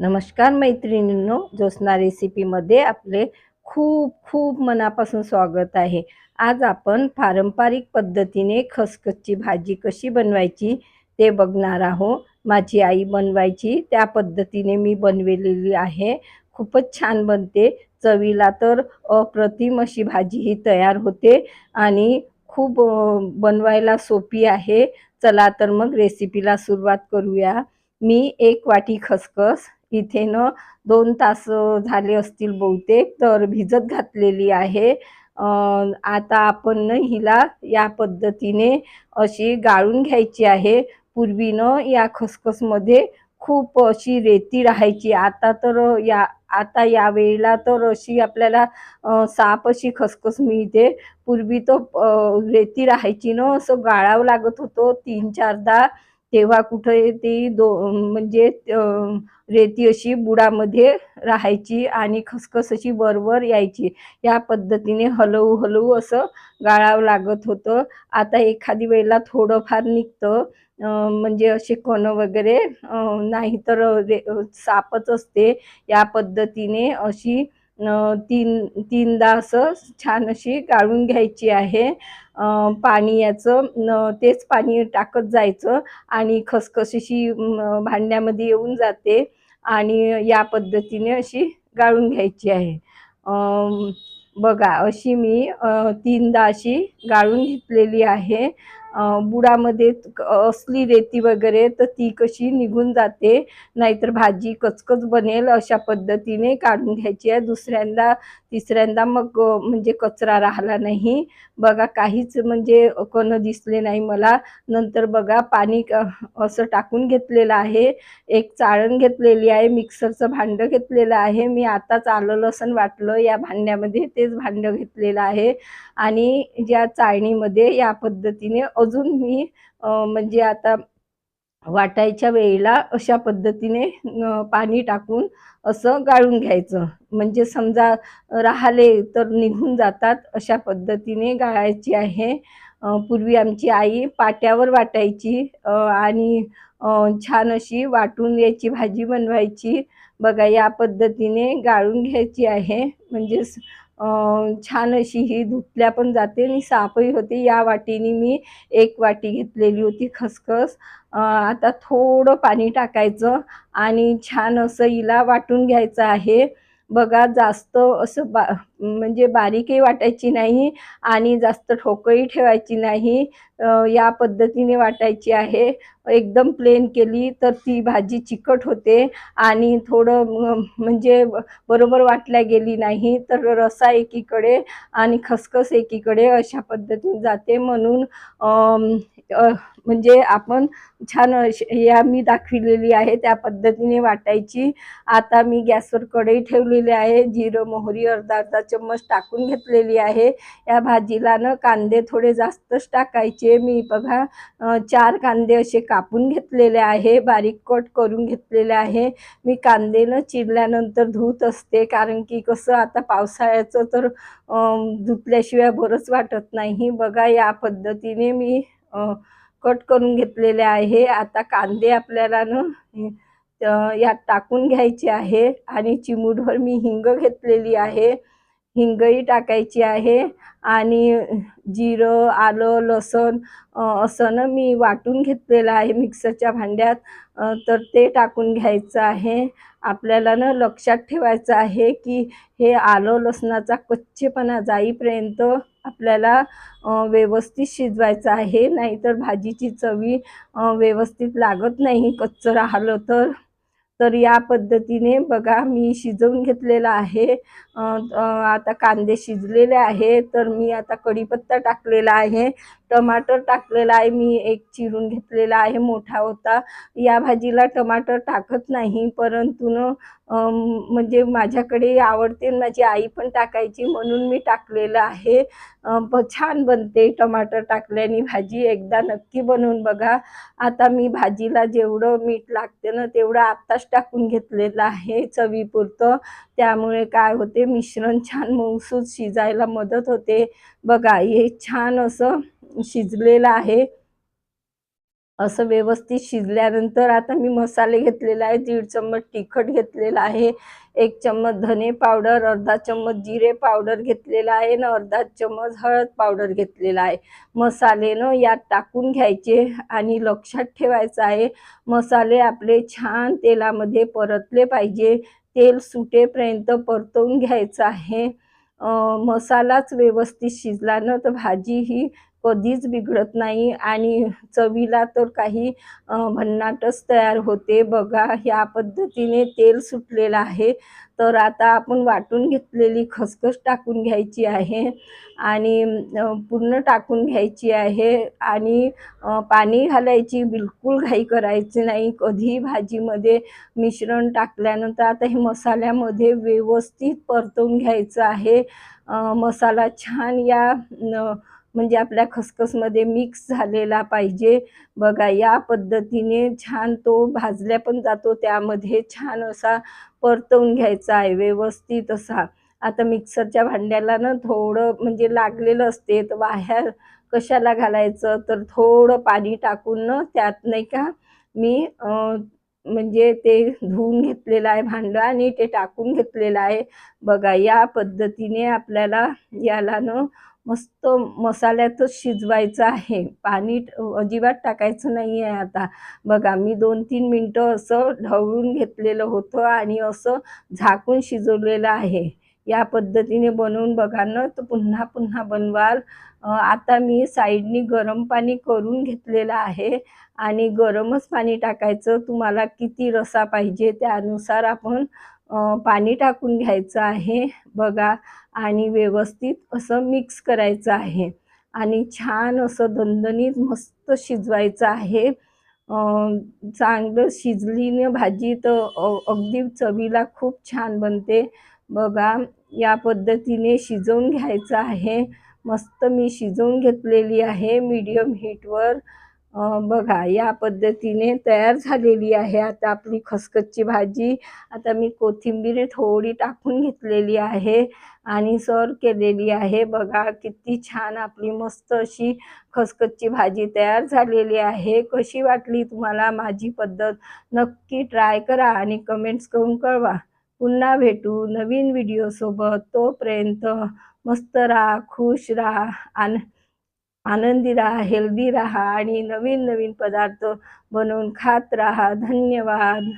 नमस्कार मैत्रिणींनो, ज्योत्स्ना रेसिपीमध्ये आपले खूप खूप मनापासून स्वागत आहे। आज आपण पारंपरिक पद्धतीने खसखसची भाजी कशी बनवायची ते बघणार आहोत। माझी आई बनवायची त्या पद्धतीने मी बनवलेली आहे। खूपच छान बनते, चवीला तर अप्रतिम अशी भाजी ही तयार होते आणि खूप बनवायला सोपी आहे। चला तर मग रेसिपीला सुरुवात करूया। मी 1 वाटी खसखस इथे न 2 तास झाले असतील बहुतेक, तर भिजत घातलेली आहे। आता आपण न हिला या पद्धतीने अशी गाळून घ्यायची आहे। पूर्वी न या खसखसमध्ये खूप अशी रेती राहायची। आता या वेळेला तर अशी आपल्याला साफ अशी खसखस मिळते। पूर्वी तर रेती राहायची ना, असं गाळावं लागत होतं 3-4दा। तेव्हा कुठे ती म्हणजे रेती अशी बुडामध्ये राहायची आणि खसखस अशी वर यायची। या पद्धतीने हलवू असं गाळावं लागत होतं। आता एखादी वेळेला थोडंफार निघतं, म्हणजे असे कण वगैरे नाहीतर साफच असते। या पद्धतीने अशी तीनदा असं छान अशी गाळून घ्यायची आहे। पाणी याचं तेच पाणी टाकत जायचं आणि खसखस अशी भांड्यामध्ये येऊन जाते आणि या पद्धतीने अशी गाळून घ्यायची आहे। बघा अशी मी 3दा अशी गाळून घेतलेली आहे। बुडामध्ये असली रेती वगैरे तर ती कशी निघून जाते, नाहीतर भाजी कचकच बनेल। अशा पद्धतीने काढून घ्यायची आहे। दुसऱ्यांदा तिसऱ्यांदा मग म्हणजे कचरा राहिला नाही। बघा काहीच म्हणजे कण दिसले नाही मला। नंतर बघा पाणी असं टाकून घेतलेलं आहे। एक चाळण घेतलेली आहे, मिक्सरचं भांडं घेतलेलं आहे। मी आताच आलं लसण वाटलं या भांड्यामध्ये, तेच भांडं घेतलेलं आहे आणि ज्या चाळणीमध्ये या पद्धतीने अजून मी म्हणजे आता वाटायच्या वेळेला अशा पद्धतीने पाणी टाकून असं गाळून घ्यायचं। म्हणजे समजा राहिले तर निघून जातात, अशा पद्धतीने गाळायची आहे। पूर्वी आमची आई पाट्यावर वाटायची आणि छान अशी वाटून याची भाजी बनवायची। बघा या पद्धतीने गाळून घ्यायची आहे। म्हणजे छान अशी ही धुतल्या पण जाते आणि साफही होते। या वाटीने मी 1 वाटी घेतलेली होती खसखस। आता थोडं पाणी टाकायचं आणि छान असं हिला वाटून घ्यायचं आहे। बघा जास्त असं म्हणजे बारीकही वाटायची नाही आणि जास्त ठोकही ठेवायची नाही। या पद्धतीने वाटायची आहे। एकदम प्लेन केली तर ती भाजी चिकट होते आणि थोडं म्हणजे बरोबर वाटल्या गेली नाही तर रस्सा एकीकडे आणि खसखस एकीकडे अशा पद्धतीने जाते। म्हणून म्हणजे आपण छान या मी दाखविलेली आहे त्या पद्धतीने वाटायची। आता मी गॅसवर कढई ठेवलेली आहे। जिरं मोहरी अर्धा चम्मच टाकून घेतलेली आहे। या भाजीला ना कांदे थोडे जास्तच टाकायचे। मी बघा 4 कांदे असे कापून घेतलेले आहे, बारीक कट करून घेतलेले आहे। मी कांदे न चिरल्यानंतर धुत असते, कारण की कसं आता पावसाळ्याचं तर धुतल्याशिवाय बरंच वाटत नाही। बघा या पद्धतीने मी कट करून घेतलेले आहे। आता कांदे आपल्याला ना यात टाकून घ्यायचे आहे आणि चिमूटभर मी हिंग घेतलेली आहे, हिंगही टाकायची आहे आणि जिरं आलं लसण असं ना मी वाटून घेतलेलं आहे मिक्सरच्या भांड्यात, तर ते टाकून घ्यायचं आहे। आपल्याला ना लक्षात ठेवायचं आहे की हे आलं लसणाचा कच्चेपणा जाईपर्यंत आपल्याला व्यवस्थित शिजवायचं आहे, नाहीतर भाजीची चवी व्यवस्थित लागत नाही कच्चं राहिलं तर। तर या पद्धतीने बघा मी शिजवून घेतलेलं आहे। आता कांदे शिजलेले आहे, तर मी आता कढीपत्ता टाकलेला आहे, टमाटर टाकलेला आहे। मी एक चिरून घेतलेला आहे, मोठा होता। या भाजीला टमाटर टाकत नाही, परंतु म्हणजे माझ्याकडे आवडते, माझी आई पण टाकायची म्हणून मी टाकलेलं आहे। छान बनते टमाटर टाकल्याने भाजी, एकदा नक्की बनवून बघा। आता मी भाजीला जेवढं मीठ लागते ना तेवढं आत्ताच टाकून घेतलेलं आहे चवीपुरतं। त्यामुळे काय होते, मिश्रण छान मऊसूत शिजायला मदत होते। बघा हे छान असं शिजलेलं आहे। असं व्यवस्थित शिजल्यानंतर आता मी मसाले घेतलेला आहे. 1.5 चम्मच तिखट घेतलेला आहे, 1 चम्मच धने पावडर, अर्धा चम्मच जिरे पावडर घेतलेला आहे आणि अर्धा चम्मच हळद पावडर घेतलेला आहे. मसाले यात टाकून घ्यायचे आणि लक्षात ठेवायचं आहे, मसाले आपले छान तेलामध्ये परतले पाहिजे. तेल सुटेपर्यंत परतवून घ्यायचं आहे. मसालाच व्यवस्थित शिजला ना तर भाजी ही कधीच बिघडत नाही आणि चवीला तर काही भन्नाटच तयार होते. बघा ह्या पद्धतीने तेल सुटलेलं आहे. तर आता आपण वाटून घेतलेली खसखस टाकून घ्यायची आहे आणि पूर्ण टाकून घ्यायची आहे आणि पाणी घालायची बिलकुल घाई करायची नाही. कधीही भाजीमध्ये मिश्रण टाकल्यानंतर आता हे मसाल्यामध्ये व्यवस्थित परतवून घ्यायचं आहे. मसाला छान या म्हणजे आपल्या खसखसमध्ये मिक्स झालेला पाहिजे. बघा या पद्धतीने छान तो भाजल्या पण जातो, त्यामध्ये छान असा परतवून घ्यायचा आहे व्यवस्थित असा. आता मिक्सरच्या भांड्याला ना थोडं म्हणजे लागलेलं असते, तर वाह्या कशाला घालायचं, तर थोडं पाणी टाकून ना त्यात नाही का मी म्हणजे ते धुवून घेतलेलं आहे भांडं आणि ते टाकून घेतलेलं आहे. बघा या पद्धतीने आपल्याला याला ना मस्त मसाल्यातच शिजवायचं आहे. पाणी अजिबात टाकायचं नाही आहे आता. बघा मी 2-3 मिनिटं असं ढवळून घेतलेलं होतं आणि असं झाकून शिजवलेलं आहे. या पद्धतीने बनवून बघा ना, तर पुन्हा पुन्हा बनवाल. आता मी साईडनी गरम पाणी करून घेतलेलं आहे आणि गरमच पाणी टाकायचं. तुम्हाला किती रस्सा पाहिजे त्यानुसार आपण पाणी टाकून घ्यायचं आहे. बघा आणि व्यवस्थित असं मिक्स करायचं आहे आणि छान असं दणदणीत मस्त शिजवायचं आहे. चांगलं शिजली ना भाजी तर अगदी चवीला खूप छान बनते. बघा या पद्धतीने शिजवून घ्यायचं आहे. मस्त मी शिजवून घेतलेली आहे मीडियम हीटवर. बघा या पद्धतीने तयार झालेली आहे आता आपली खसखसची भाजी. आता मी कोथिंबीर थोडी टाकून घेतलेली आहे आणि सर्व केलेली आहे. बघा किती छान आपली मस्त अशी खसखसची भाजी तयार झालेली आहे. कशी वाटली तुम्हाला माझी पद्धत? नक्की ट्राय करा आणि कमेंट्स करून कळवा. पुन्हा भेटू नवीन व्हिडिओसोबत. तोपर्यंत मस्त राहा, खुश राहा, आनंदी राहा, हेल्दी राहा आणि नवीन नवीन पदार्थ बनवून खात राहा. धन्यवाद.